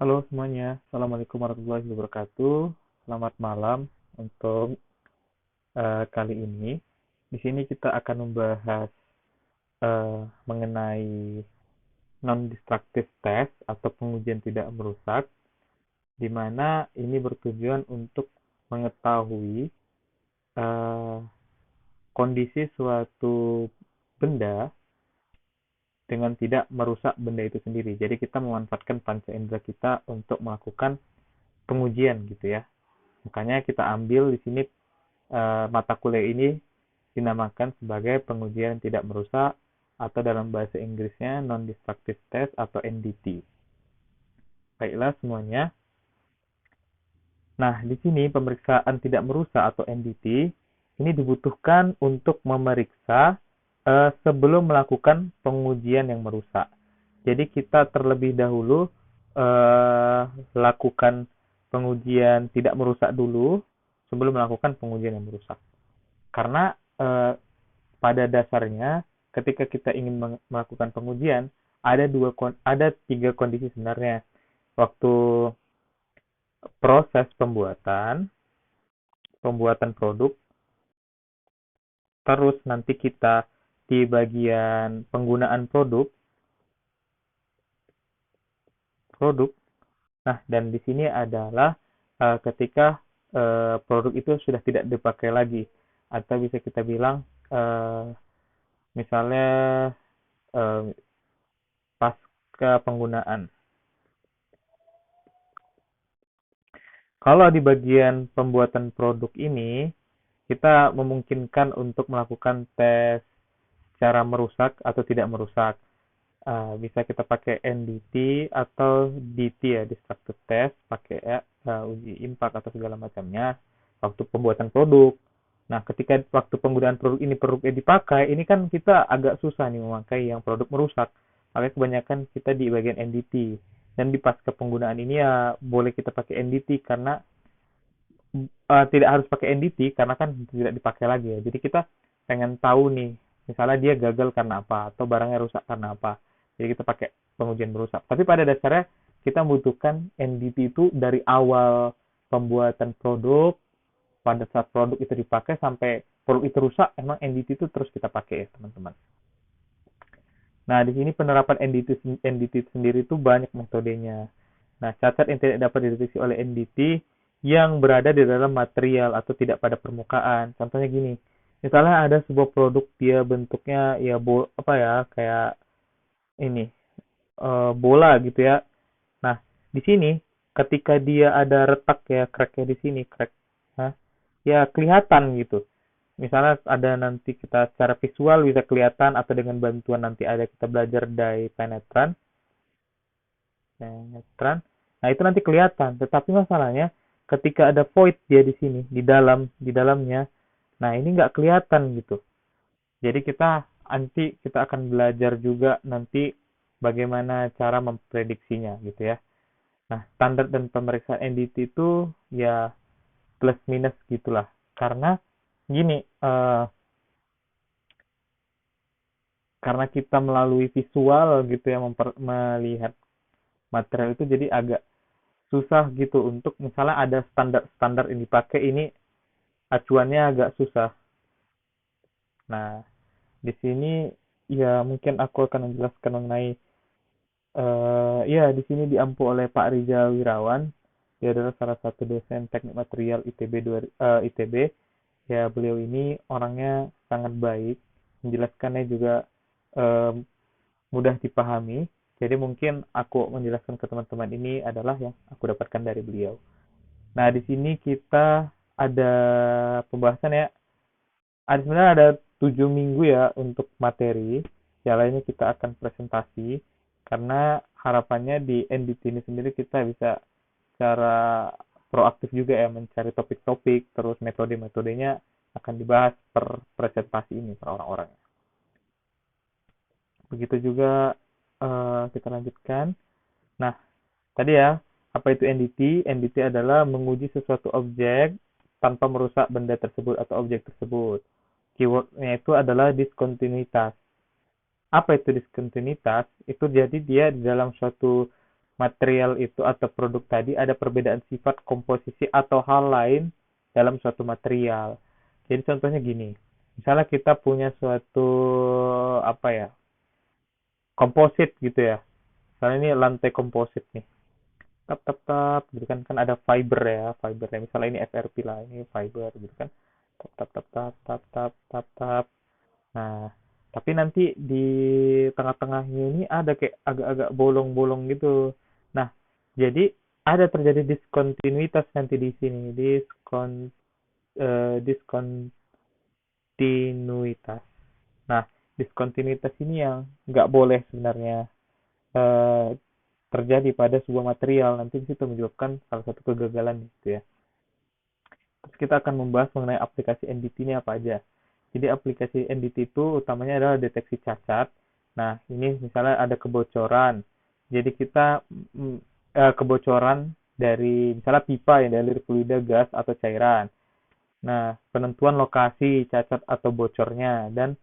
Halo semuanya, Assalamualaikum warahmatullahi wabarakatuh. Selamat malam untuk kali ini. Di sini kita akan membahas mengenai non-destructive test atau pengujian tidak merusak, di mana ini bertujuan untuk mengetahui eh, kondisi suatu benda dengan tidak merusak benda itu sendiri. Jadi kita memanfaatkan panca indera kita untuk melakukan pengujian gitu ya. Makanya kita ambil di sini mata kuliah ini dinamakan sebagai pengujian tidak merusak atau dalam bahasa Inggrisnya non-destructive test atau NDT. Baiklah semuanya. Nah, di sini pemeriksaan tidak merusak atau NDT ini dibutuhkan untuk memeriksa sebelum melakukan pengujian yang merusak. Jadi kita terlebih dahulu eh, lakukan pengujian tidak merusak dulu sebelum melakukan pengujian yang merusak. Karena pada dasarnya ketika kita ingin melakukan pengujian ada tiga kondisi sebenarnya waktu proses pembuatan produk, terus nanti kita di bagian penggunaan produk. Nah, dan di sini adalah ketika produk itu sudah tidak dipakai lagi atau bisa kita bilang misalnya eh, pasca penggunaan. Kalau di bagian pembuatan produk ini, kita memungkinkan untuk melakukan tes secara merusak atau tidak merusak. Bisa kita pakai NDT atau DT ya, destructive test, pakai ya, uji impact atau segala macamnya waktu pembuatan produk. Nah, ketika waktu penggunaan produknya dipakai, ini kan kita agak susah nih memakai yang produk merusak. Makanya kebanyakan kita di bagian NDT. Dan di pasca penggunaan ini ya boleh kita pakai NDT karena tidak harus pakai NDT karena kan tidak dipakai lagi ya. Jadi kita pengen tahu nih, misalnya dia gagal karena apa atau barangnya rusak karena apa. Jadi kita pakai pengujian merusak. Tapi pada dasarnya kita membutuhkan NDT itu dari awal pembuatan produk, pada saat produk itu dipakai sampai produk itu rusak, emang NDT itu terus kita pakai ya teman-teman. Nah, di sini penerapan NDT sendiri itu banyak metodenya. Nah, cacat yang tidak dapat dideteksi oleh NDT yang berada di dalam material atau tidak pada permukaan. Contohnya gini, misalnya ada sebuah produk dia bentuknya ya apa ya kayak ini bola gitu ya. Nah, di sini ketika dia ada retak ya cracknya di sini crack, nah, ya kelihatan gitu. Misalnya ada nanti kita secara visual bisa kelihatan atau dengan bantuan nanti ada kita belajar dye penetran. Nah, itu nanti kelihatan. Tetapi masalahnya ketika ada void dia di sini, di dalamnya. Nah, ini nggak kelihatan gitu. Jadi kita akan belajar juga nanti bagaimana cara memprediksinya gitu ya. Nah, standar dan pemeriksaan NDT itu ya plus minus gitulah. Karena gini, karena kita melalui visual gitu ya melihat material itu jadi agak susah gitu untuk misalnya ada standar-standar yang dipakai ini acuannya agak susah. Nah, di sini ya mungkin aku akan menjelaskan mengenai ya di sini diampu oleh Pak Rizal Wirawan. Dia adalah salah satu dosen teknik material ITB. Ya beliau ini orangnya sangat baik, menjelaskannya juga eh, mudah dipahami. Jadi mungkin aku menjelaskan ke teman-teman ini adalah yang aku dapatkan dari beliau. Nah, di sini kita ada pembahasan ya. Sebenarnya ada 7 minggu ya untuk materi. Yang lainnya kita akan presentasi. Karena harapannya di NDT ini sendiri kita bisa secara proaktif juga ya mencari topik-topik, terus metode-metodenya akan dibahas per presentasi ini per orang-orang. Begitu juga kita lanjutkan. Nah, tadi ya, apa itu NDT? NDT adalah menguji sesuatu objek tanpa merusak benda tersebut atau objek tersebut. Keywordnya itu adalah diskontinuitas. Apa itu diskontinuitas? Itu jadi dia di dalam suatu material itu atau produk tadi ada perbedaan sifat, komposisi atau hal lain dalam suatu material. Jadi contohnya gini, misalnya kita punya suatu apa ya, komposit gitu ya. Misalnya ini lantai komposit nih. Tap tap tap gitu kan, kan ada fibernya. Misalnya ini FRP lah, ini fiber gitu kan. Tap tap tap tap tap tap tap tap. Nah, tapi nanti di tengah-tengahnya ini ada kayak agak-agak bolong-bolong gitu. Nah, jadi ada terjadi diskontinuitas nanti di sini, diskontinuitas. Nah, diskontinuitas ini yang nggak boleh sebenarnya eh, terjadi pada sebuah material. Nanti itu menyebabkan salah satu kegagalan gitu ya. Terus kita akan membahas mengenai aplikasi NDT ini apa aja. Jadi aplikasi NDT itu utamanya adalah deteksi cacat. Nah, ini misalnya ada kebocoran. Jadi kita kebocoran dari misalnya pipa yang dari fluida gas atau cairan. Nah, penentuan lokasi cacat atau bocornya dan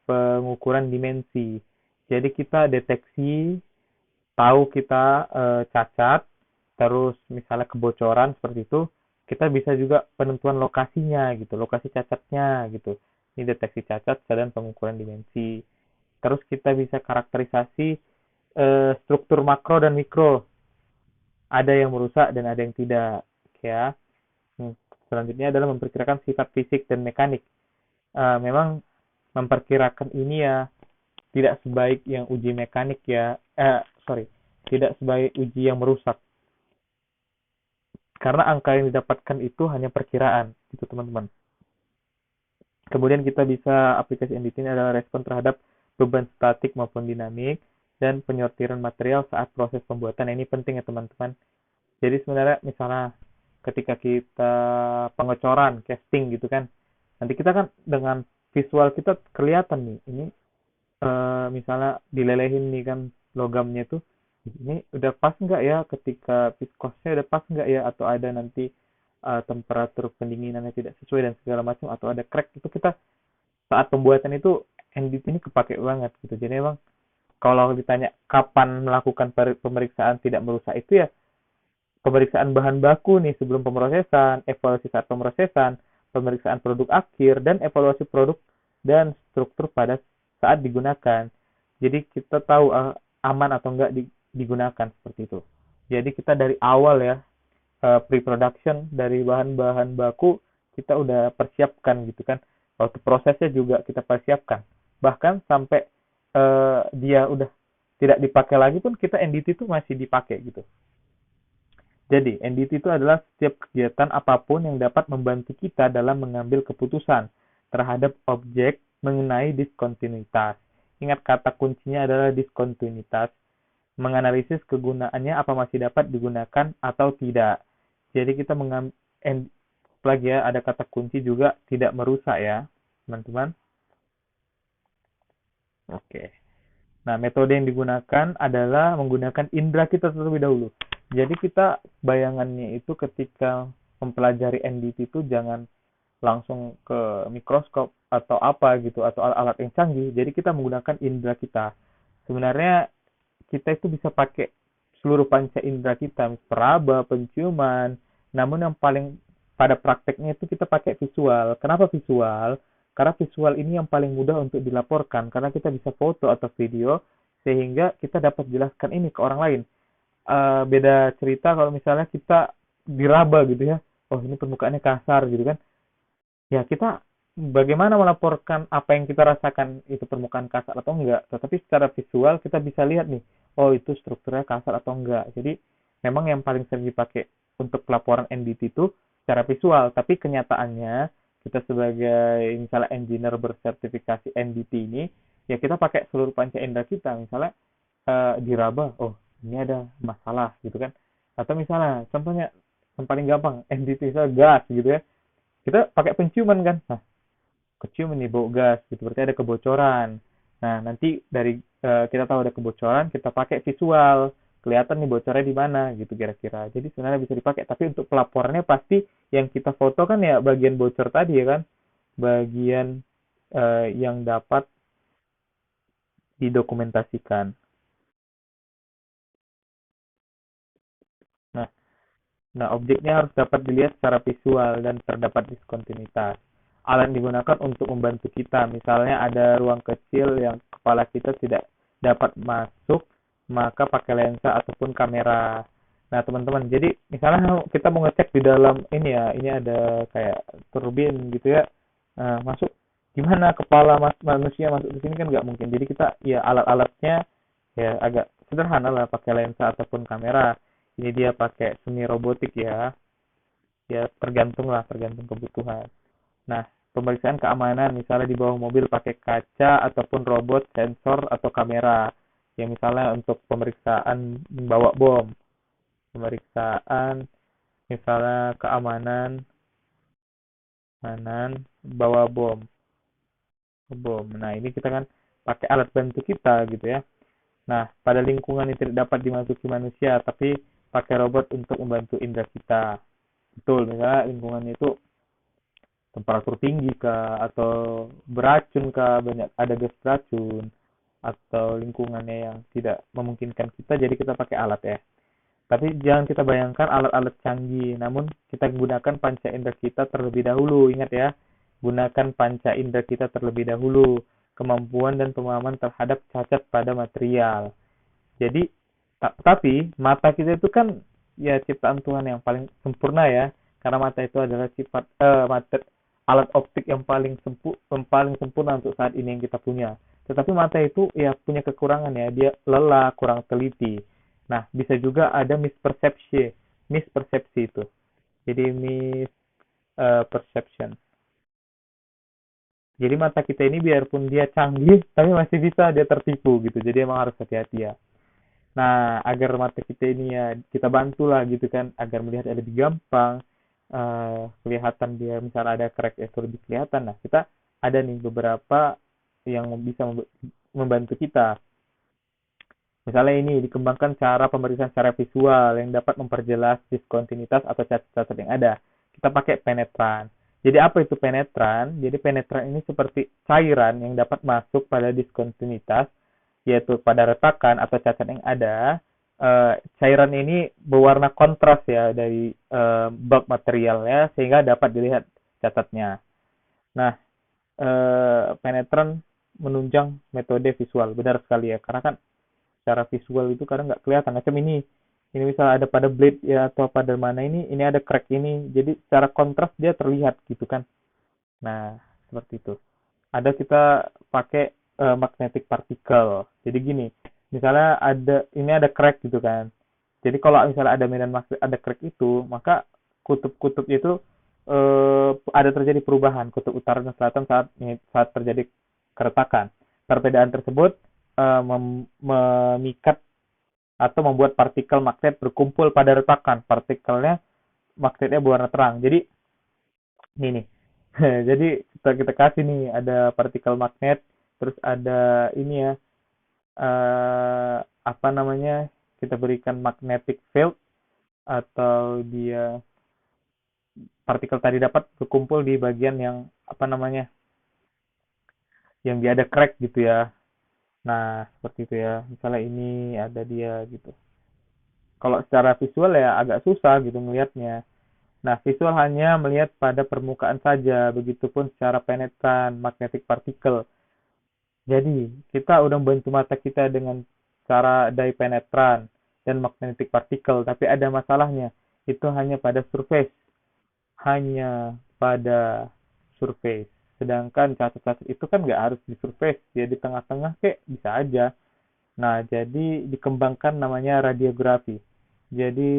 pengukuran dimensi. Jadi kita deteksi, tahu kita cacat, terus misalnya kebocoran seperti itu, kita bisa juga penentuan lokasinya gitu, lokasi cacatnya gitu. Ini deteksi cacat dan pengukuran dimensi. Terus kita bisa karakterisasi struktur makro dan mikro. Ada yang merusak dan ada yang tidak, ya. Selanjutnya adalah memperkirakan sifat fisik dan mekanik. Memang memperkirakan ini ya tidak sebaik yang uji mekanik ya. Tidak sebaik uji yang merusak. Karena angka yang didapatkan itu hanya perkiraan, gitu teman-teman. Kemudian kita bisa aplikasi NDT ini adalah respon terhadap beban statik maupun dinamik dan penyortiran material saat proses pembuatan. Ini penting ya teman-teman. Jadi sebenarnya misalnya ketika kita pengecoran, casting gitu kan, nanti kita kan dengan visual kita kelihatan nih, ini misalnya dilelehin nih kan logamnya tuh, ini udah pas nggak ya ketika viskosnya udah pas nggak ya, atau ada nanti temperatur pendinginannya tidak sesuai dan segala macam, atau ada crack, itu kita saat pembuatan itu NDT ini kepake banget gitu. Jadi emang kalau ditanya kapan melakukan pemeriksaan tidak merusak itu ya pemeriksaan bahan baku nih sebelum pemrosesan, evaluasi saat pemrosesan, pemeriksaan produk akhir, dan evaluasi produk dan struktur pada saat digunakan. Jadi kita tahu aman atau enggak digunakan seperti itu. Jadi kita dari awal ya, pre-production dari bahan-bahan baku kita udah persiapkan gitu kan. Waktu prosesnya juga kita persiapkan. Bahkan sampai dia udah tidak dipakai lagi pun kita NDT itu masih dipakai gitu. Jadi, NDT itu adalah setiap kegiatan apapun yang dapat membantu kita dalam mengambil keputusan terhadap objek mengenai diskontinuitas. Ingat kata kuncinya adalah diskontinuitas. Menganalisis kegunaannya apa masih dapat digunakan atau tidak. Jadi kita mengambil lagi ya, ada kata kunci juga tidak merusak ya, teman-teman. Oke. Nah, metode yang digunakan adalah menggunakan indera kita terlebih dahulu. Jadi kita bayangannya itu ketika mempelajari NDT itu jangan langsung ke mikroskop atau apa gitu atau alat-alat yang canggih. Jadi kita menggunakan indera kita. Sebenarnya kita itu bisa pakai seluruh panca indera kita, peraba, penciuman. Namun yang paling pada prakteknya itu kita pakai visual. Kenapa visual? Karena visual ini yang paling mudah untuk dilaporkan karena kita bisa foto atau video sehingga kita dapat jelaskan ini ke orang lain. Beda cerita kalau misalnya kita diraba gitu ya. Oh, ini permukaannya kasar gitu kan. Ya, kita bagaimana melaporkan apa yang kita rasakan itu permukaan kasar atau enggak. Tetapi secara visual kita bisa lihat nih, oh itu strukturnya kasar atau enggak. Jadi memang yang paling sering dipakai untuk pelaporan NDT itu secara visual. Tapi kenyataannya kita sebagai misalnya engineer bersertifikasi NDT ini, ya kita pakai seluruh panca indera kita. Misalnya diraba, oh ini ada masalah gitu kan. Atau misalnya contohnya yang paling gampang NDT misalnya gas gitu ya, kita pakai penciuman kan. Nah, kecium ini bau gas gitu, berarti ada kebocoran. Nah, nanti dari kita tahu ada kebocoran, kita pakai visual, kelihatan nih bocornya di mana gitu kira-kira. Jadi sebenarnya bisa dipakai, tapi untuk pelaporannya pasti yang kita foto kan ya bagian bocor tadi ya kan, bagian yang dapat didokumentasikan. Nah, objeknya harus dapat dilihat secara visual dan terdapat diskontinuitas. Alat yang digunakan untuk membantu kita, misalnya ada ruang kecil yang kepala kita tidak dapat masuk, maka pakai lensa ataupun kamera. Nah, teman-teman, jadi misalnya kita mau ngecek di dalam ini ya, ini ada kayak turbin gitu ya. Nah, masuk gimana kepala manusia masuk ke sini kan nggak mungkin. Jadi kita ya alat-alatnya ya agak sederhana lah, pakai lensa ataupun kamera. Ini dia pakai semi robotik ya, ya tergantung kebutuhan. Nah, pemeriksaan keamanan misalnya di bawah mobil pakai kaca ataupun robot sensor atau kamera, ya misalnya untuk pemeriksaan membawa bom, pemeriksaan misalnya keamanan bawa bom. Nah, ini kita kan pakai alat bantu kita gitu ya. Nah, pada lingkungan yang tidak dapat dimasuki manusia, tapi pakai robot untuk membantu indera kita. Betul, misalnya lingkungan itu temperatur tinggi kah, atau beracun kah, banyak ada gas beracun, atau lingkungannya yang tidak memungkinkan kita, jadi kita pakai alat ya. Tapi jangan kita bayangkan alat-alat canggih, namun kita gunakan panca indera kita terlebih dahulu. Ingat ya, gunakan panca indera kita terlebih dahulu, kemampuan dan pemahaman terhadap cacat pada material. Jadi, tapi mata kita itu kan ya ciptaan Tuhan yang paling sempurna ya, karena mata itu adalah alat optik yang paling sempurna untuk saat ini yang kita punya. Tetapi mata itu ya punya kekurangan ya, dia lelah, kurang teliti. Nah, bisa juga ada mispersepsi itu. Jadi perception. Jadi mata kita ini biarpun dia canggih, tapi masih bisa dia tertipu gitu. Jadi emang harus hati-hati ya. Nah, agar mata kita ini ya kita bantulah gitu kan, agar melihat ada lebih gampang, kelihatan dia misalnya ada crack itu lebih kelihatan. Nah, kita ada nih beberapa yang bisa membantu kita. Misalnya ini dikembangkan cara pemeriksaan secara visual yang dapat memperjelas diskontinuitas atau cacat-cacat yang ada. Kita pakai penetran. Jadi apa itu penetran? Jadi penetran ini seperti cairan yang dapat masuk pada diskontinuitas, yaitu pada retakan atau cacat yang ada. Cairan ini berwarna kontras ya dari bulk materialnya sehingga dapat dilihat cacatnya. Nah, penetran menunjang metode visual, benar sekali ya, karena kan secara visual itu kadang nggak kelihatan macam ini misalnya ada pada blade ya atau pada mana ini ada crack ini, jadi secara kontras dia terlihat gitu kan. Nah, seperti itu. Ada kita pakai magnetic particle. Jadi gini, misalnya ada crack gitu kan. Jadi kalau misalnya ada medan magnet ada crack itu, maka kutub-kutub itu ada terjadi perubahan kutub utara dan selatan saat terjadi keretakan. Perbedaan tersebut memikat atau membuat partikel magnet berkumpul pada retakan. Partikelnya magnetnya berwarna terang. Jadi ini nih. Jadi kita kasih nih ada partikel magnet, terus ada ini ya apa namanya, kita berikan magnetic field atau dia partikel tadi dapat berkumpul di bagian yang apa namanya, yang dia ada crack gitu ya. Nah, seperti itu ya. Misalnya ini ada dia gitu. Kalau secara visual ya agak susah gitu melihatnya. Nah, visual hanya melihat pada permukaan saja, begitupun secara penetran magnetic particle. Jadi, kita udah membantu mata kita dengan cara dye penetran dan magnetic particle, tapi ada masalahnya. Itu hanya pada surface, hanya pada surface. Sedangkan cacat-cacat itu kan nggak harus di surface, ya di tengah-tengah kayak bisa aja. Nah, jadi dikembangkan namanya radiografi. Jadi,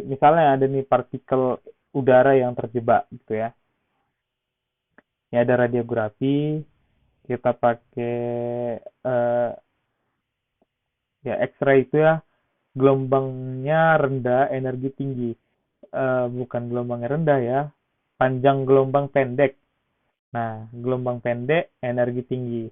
misalnya ada nih partikel udara yang terjebak gitu ya. Ya ada radiografi, kita pakai eh, ya X-ray itu ya, gelombangnya rendah, energi tinggi. Bukan gelombangnya rendah ya, panjang gelombang pendek. Nah, gelombang pendek, energi tinggi.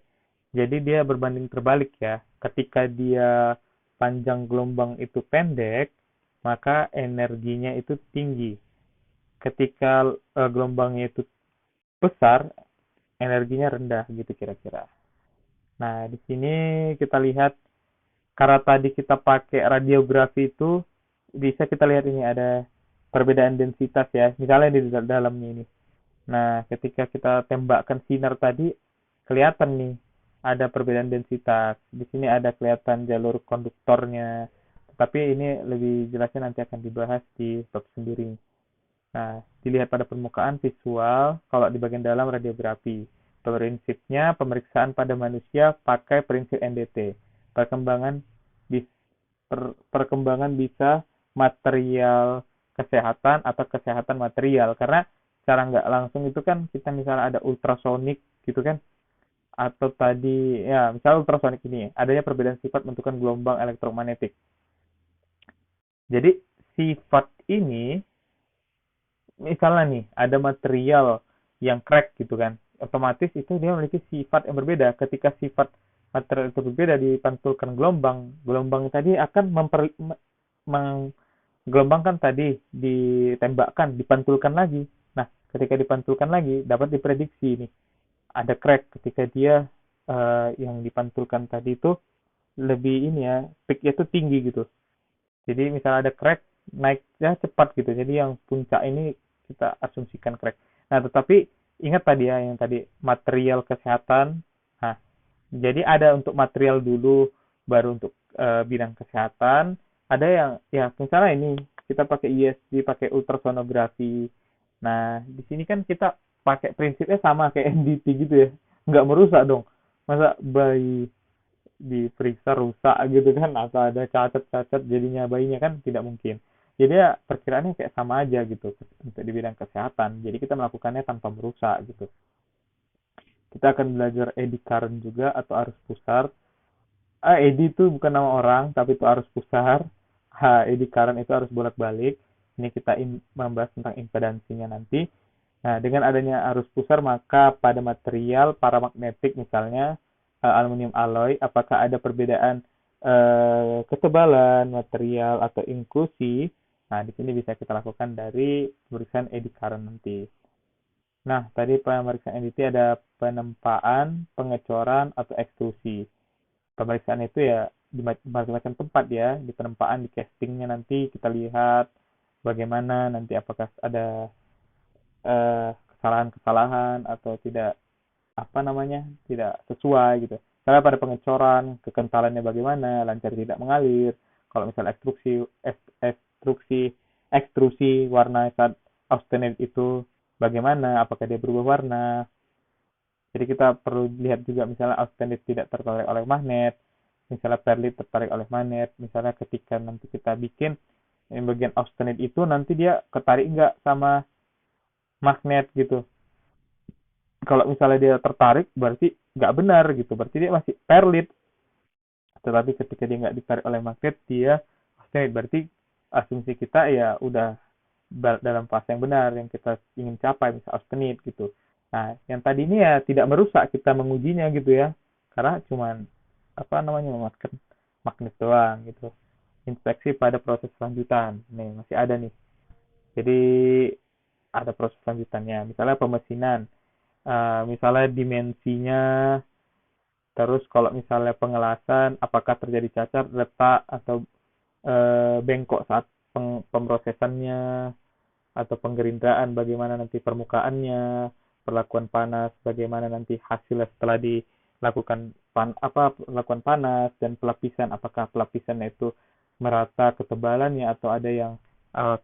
Jadi dia berbanding terbalik ya. Ketika dia panjang gelombang itu pendek, maka energinya itu tinggi. Ketika gelombangnya itu besar, energinya rendah gitu kira-kira. Nah, di sini kita lihat karena tadi kita pakai radiografi itu bisa kita lihat ini ada perbedaan densitas ya, misalnya di dalamnya ini. Nah, ketika kita tembakkan sinar tadi, kelihatan nih ada perbedaan densitas. Di sini ada kelihatan jalur konduktornya. Tapi ini lebih jelasnya nanti akan dibahas di bab sendiri. Nah, dilihat pada permukaan visual, kalau di bagian dalam radiografi. Prinsipnya pemeriksaan pada manusia pakai prinsip NDT. Perkembangan perkembangan bisa material kesehatan atau kesehatan material, karena secara nggak langsung itu kan kita misalnya ada ultrasonik gitu kan, atau tadi ya misalnya ultrasonik ini adanya perbedaan sifat menentukan gelombang elektromagnetik. Jadi sifat ini misalnya nih ada material yang crack gitu kan, otomatis itu dia memiliki sifat yang berbeda. Ketika sifat material itu berbeda dipantulkan gelombang, gelombang tadi akan gelombang kan tadi ditembakkan, dipantulkan lagi. Nah, ketika dipantulkan lagi dapat diprediksi nih ada crack ketika dia yang dipantulkan tadi itu lebih ini ya, peaknya itu tinggi gitu. Jadi misalnya ada crack naiknya cepat gitu. Jadi yang puncak ini kita asumsikan crack. Nah, tetapi ingat tadi ya yang tadi material kesehatan. Nah, jadi ada untuk material dulu baru untuk bidang kesehatan. Ada yang ya misalnya ini kita pakai ESG, pakai ultrasonografi. Nah, di sini kan kita pakai prinsipnya sama kayak NDT gitu ya. Nggak merusak dong. Masa bayi diperiksa rusak gitu kan atau ada cacat-cacat jadinya bayinya, kan tidak mungkin. Jadi ya perkiraannya kayak sama aja gitu untuk di bidang kesehatan. Jadi kita melakukannya tanpa merusak gitu. Kita akan belajar eddy current juga atau arus pusar. Eddy itu bukan nama orang tapi itu arus pusar. Eddy current itu arus bolak-balik. Ini kita membahas tentang impedansinya nanti. Nah, dengan adanya arus pusar maka pada material paramagnetik misalnya aluminium alloy, apakah ada perbedaan ketebalan material atau inklusi? Nah, di sini bisa kita lakukan dari pemeriksaan eddy current nanti. Nah, tadi pemeriksaan NDT ada penempaan, pengecoran, atau ekstrusi. Pemeriksaan itu ya di macam-macam tempat ya, di penempaan, di castingnya nanti kita lihat bagaimana nanti apakah ada kesalahan-kesalahan atau tidak apa namanya tidak sesuai gitu. Karena pada pengecoran kekentalannya bagaimana, lancar tidak mengalir. Kalau misalnya ekstruksi ekstrusi warna saat austenite itu bagaimana, apakah dia berubah warna. Jadi kita perlu lihat juga misalnya austenite tidak tertarik oleh magnet, misalnya perlit tertarik oleh magnet. Misalnya ketika nanti kita bikin yang bagian austenite itu nanti dia ketarik nggak sama magnet gitu. Kalau misalnya dia tertarik berarti nggak benar gitu, berarti dia masih perlit. Tetapi ketika dia nggak ditarik oleh magnet dia austenite, berarti asumsi kita ya udah dalam fase yang benar yang kita ingin capai, misalnya austenite gitu. Nah, yang tadi ini ya tidak merusak kita mengujinya gitu ya, karena cuman apa namanya memasukkan magnet doang gitu. Inspeksi pada proses lanjutan, nih masih ada nih. Jadi ada proses lanjutannya, misalnya pemesinan, misalnya dimensinya, terus kalau misalnya pengelasan, apakah terjadi cacat, retak atau bengkok saat pemrosesannya, atau penggerindraan bagaimana nanti permukaannya, perlakuan panas bagaimana nanti hasilnya setelah dilakukan lakukan panas, dan pelapisan apakah pelapisannya itu merata ketebalannya atau ada yang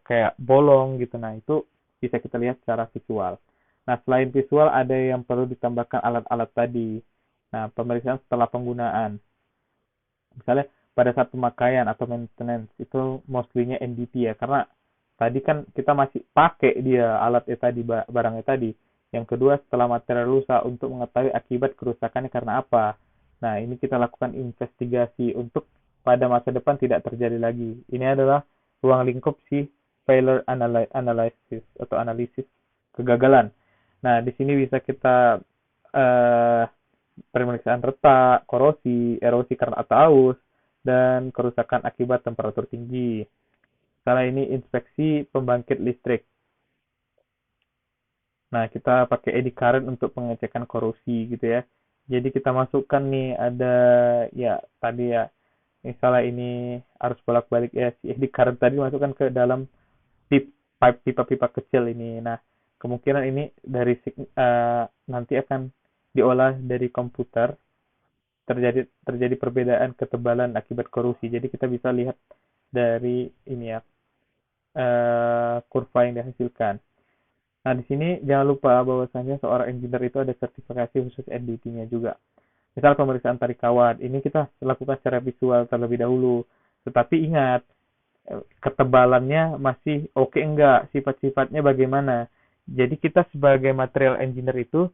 kayak bolong gitu. Nah, itu bisa kita lihat secara visual. Nah, selain visual ada yang perlu ditambahkan alat-alat tadi. Nah, pemeriksaan setelah penggunaan. Misalnya pada saat pemakaian atau maintenance itu mostly-nya NDT ya, karena tadi kan kita masih pakai dia alatnya tadi, barangnya tadi. Yang kedua setelah material rusak untuk mengetahui akibat kerusakannya karena apa. Nah, ini kita lakukan investigasi untuk pada masa depan tidak terjadi lagi. Ini adalah ruang lingkup si failure analysis atau analisis kegagalan. Nah, di sini bisa kita eh, pemeriksaan retak, korosi, erosi karena atau aus, dan kerusakan akibat temperatur tinggi. Salah ini inspeksi pembangkit listrik. Nah, kita pakai eddy current untuk pengecekan korosi gitu ya. Jadi kita masukkan nih ada ya tadi ya misalnya ini harus bolak-balik ya, si SD card tadi masukkan ke dalam pipa-pipa kecil ini. Nah, kemungkinan ini dari nanti akan diolah dari komputer, terjadi terjadi perbedaan ketebalan akibat korosi. Jadi kita bisa lihat dari ini ya, kurva yang dihasilkan. Nah, di sini jangan lupa bahwasanya seorang engineer itu ada sertifikasi khusus NDT-nya juga. Misal pemeriksaan tarik kawat, ini kita lakukan secara visual terlebih dahulu. Tetapi ingat, ketebalannya masih oke enggak, sifat-sifatnya bagaimana. Jadi kita sebagai material engineer itu,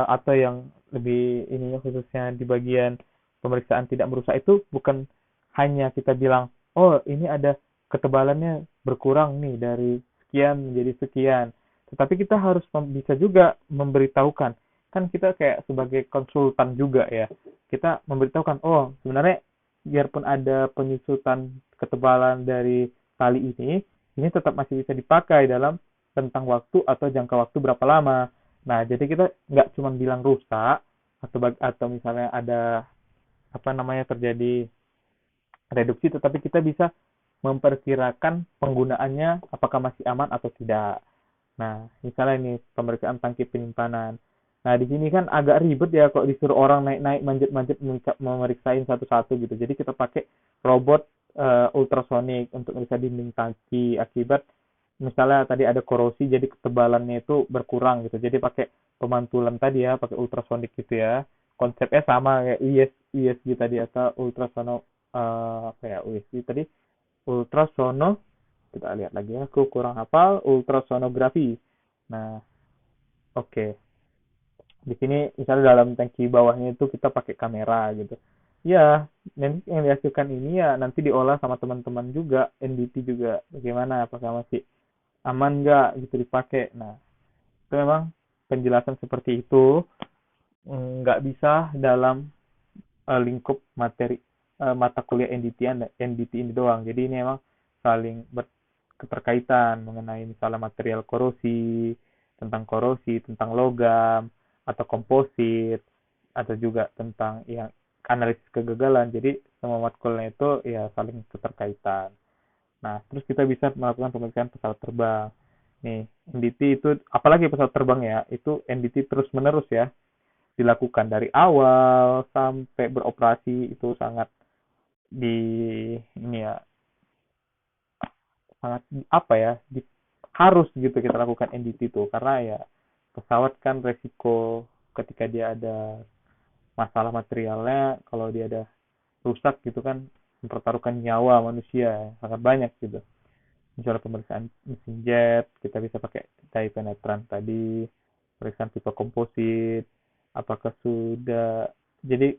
atau yang lebih ini khususnya di bagian pemeriksaan tidak merusak itu bukan hanya kita bilang, oh ini ada ketebalannya berkurang nih dari sekian menjadi sekian. Tetapi kita harus bisa juga memberitahukan. Kan kita kayak sebagai konsultan juga ya. Kita memberitahukan, oh sebenarnya biarpun ada penyusutan ketebalan dari tali ini tetap masih bisa dipakai dalam rentang waktu atau jangka waktu berapa lama. Nah, jadi kita nggak cuma bilang rusak atau misalnya ada apa namanya terjadi reduksi, tetapi kita bisa memperkirakan penggunaannya apakah masih aman atau tidak. Nah, misalnya ini pemeriksaan tangki penyimpanan. Nah, di sini kan agak ribet ya kok disuruh orang naik-naik manjat-manjat memeriksain satu-satu gitu. Jadi kita pakai robot ultrasonik untuk meriksa dinding tangki akibat misalnya tadi ada korosi jadi ketebalannya itu berkurang gitu. Jadi pakai pemantulan tadi ya, pakai ultrasonik gitu ya. Konsepnya sama kayak USG tadi atau ultrasono apa ya USG tadi ultrasono kita lihat lagi ya, aku kurang hafal ultrasonografi. Nah, oke. Okay. Di sini misalnya dalam tangki bawahnya itu kita pakai kamera gitu. Ya, nanti yang dihasilkan ini ya nanti diolah sama teman-teman juga, NDT juga. Bagaimana apakah masih aman nggak gitu dipakai. Nah, itu memang penjelasan seperti itu nggak bisa dalam lingkup materi mata kuliah NDT ini doang. Jadi ini memang saling berketerkaitan mengenai misalnya material korosi, tentang logam atau komposit, atau juga tentang yang analisis kegagalan. Jadi semua matkulnya itu ya saling keterkaitan. Nah, terus kita bisa melakukan pemeriksaan pesawat terbang. Nih, NDT itu, apalagi pesawat terbang ya, itu NDT terus-menerus ya, dilakukan dari awal sampai beroperasi itu sangat di ini ya, sangat apa ya, harus gitu kita lakukan NDT itu karena ya pesawat kan resiko ketika dia ada masalah materialnya, kalau dia ada rusak gitu kan mempertaruhkan nyawa manusia sangat banyak gitu. Misalnya pemeriksaan mesin jet, kita bisa pakai dye penetran tadi, pemeriksaan tipe komposit, apakah sudah, jadi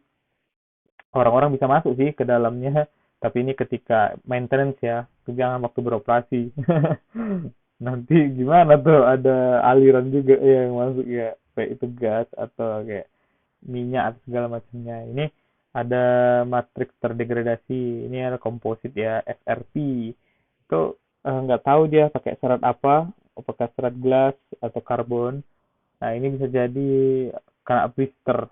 orang-orang bisa masuk sih ke dalamnya, tapi ini ketika maintenance ya, jangan waktu beroperasi. Nanti gimana tuh, ada aliran juga yang masuk ya, kayak itu gas atau kayak minyak atau segala macamnya. Ini ada matriks terdegradasi, ini ada komposit ya, FRP. Itu nggak tahu dia pakai serat apa, apakah serat gelas atau karbon. Nah, ini bisa jadi kena blister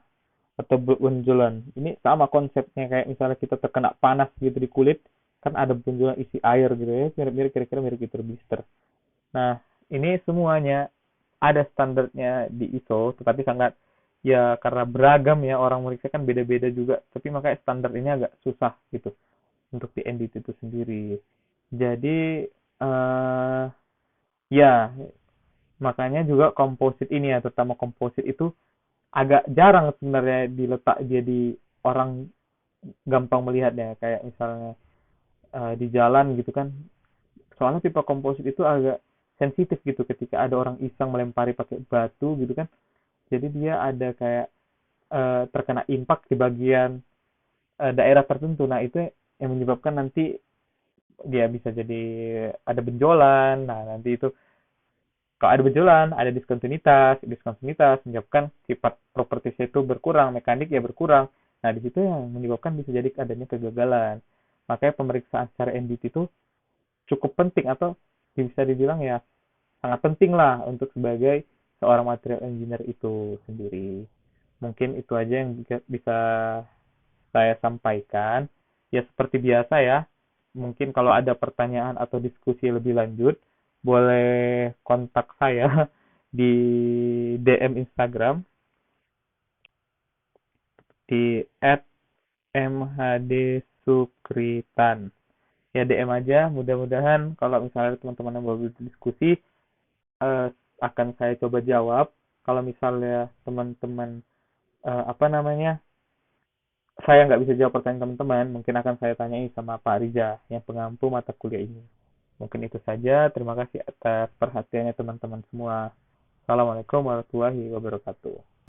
atau benjolan. Ini sama konsepnya kayak misalnya kita terkena panas gitu di kulit, kan ada benjolan isi air gitu ya, mirip-mirip kira-kira mirip gitu blister. Nah, ini semuanya ada standarnya di ISO, tetapi sangat ya karena beragam ya orang meriksa kan beda-beda juga, tapi makanya standar ini agak susah gitu untuk di NDT itu sendiri. Jadi ya makanya juga komposit ini ya, terutama komposit itu agak jarang sebenarnya diletak jadi orang gampang melihatnya kayak misalnya di jalan gitu kan. Soalnya pipa komposit itu agak sensitif gitu ketika ada orang iseng melempari pakai batu gitu kan. Jadi dia ada kayak terkena impact di bagian daerah tertentu. Nah, itu yang menyebabkan nanti dia bisa jadi ada benjolan. Nah, nanti itu kalau ada benjolan, ada diskontinuitas menyebabkan sifat propertisnya itu berkurang, mekanik ya berkurang. Nah, di situ yang menyebabkan bisa jadi adanya kegagalan. Makanya pemeriksaan secara NDT itu cukup penting atau bisa dibilang ya sangat penting lah untuk sebagai seorang material engineer itu sendiri. Mungkin itu aja yang bisa saya sampaikan. Ya seperti biasa ya, mungkin kalau ada pertanyaan atau diskusi lebih lanjut, boleh kontak saya di DM Instagram di @mhdsukritan. Ya DM aja, mudah-mudahan kalau misalnya teman-teman yang mau berdiskusi, akan saya coba jawab. Kalau misalnya teman-teman apa namanya, saya nggak bisa jawab pertanyaan teman-teman, mungkin akan saya tanyai sama Pak Riza yang pengampu mata kuliah ini. Mungkin itu saja. Terima kasih atas perhatiannya teman-teman semua. Assalamualaikum warahmatullahi wabarakatuh.